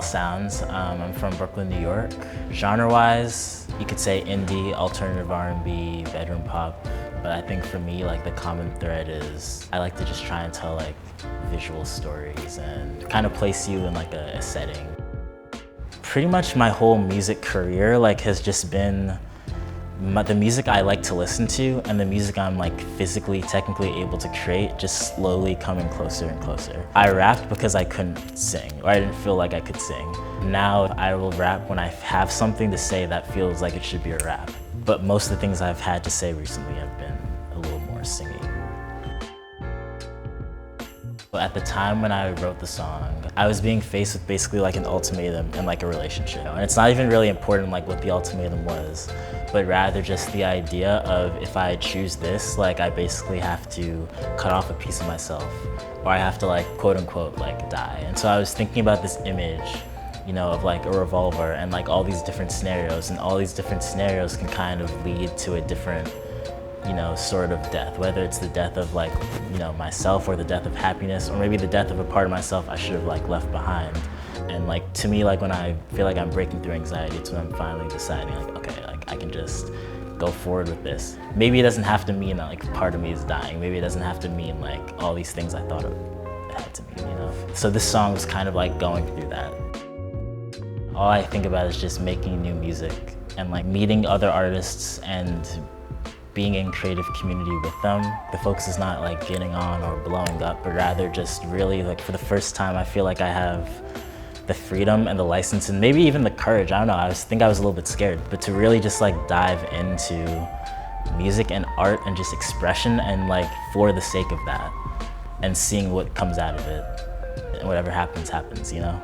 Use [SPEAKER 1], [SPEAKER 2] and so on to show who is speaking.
[SPEAKER 1] sounds. I'm from Brooklyn, New York. Genre-wise, you could say indie, alternative R&B, bedroom pop. But I think for me, like the common thread is I like to just try and tell like visual stories and kind of place you in like a setting. Pretty much my whole music career like has just been the music I like to listen to and the music I'm like physically, technically able to create just slowly coming closer and closer. I rapped because I couldn't sing, or I didn't feel like I could sing. Now I will rap when I have something to say that feels like it should be a rap. But most of the things I've had to say recently have been a little more singing. At the time when I wrote the song, I was being faced with basically like an ultimatum in like a relationship. And it's not even really important like what the ultimatum was, but rather just the idea of if I choose this, like I basically have to cut off a piece of myself, or I have to like quote unquote like die. And so I was thinking about this image, you know, of like a revolver and like all these different scenarios, and all these different scenarios can kind of lead to a different, you know, sort of death, whether it's the death of like, you know, myself, or the death of happiness, or maybe the death of a part of myself I should have like left behind. And like to me, like when I feel like I'm breaking through anxiety, it's when I'm finally deciding like, okay, like I can just go forward with this. Maybe it doesn't have to mean that like part of me is dying. Maybe it doesn't have to mean like all these things I thought it had to mean, you know? So this song was kind of like going through that. All I think about is just making new music and like meeting other artists and being in creative community with them. The focus is not like getting on or blowing up, but rather just really like for the first time I feel like I have the freedom and the license and maybe even the courage, I don't know, I think I was a little bit scared, but to really just like dive into music and art and just expression and like for the sake of that and seeing what comes out of it. And whatever happens, happens, you know?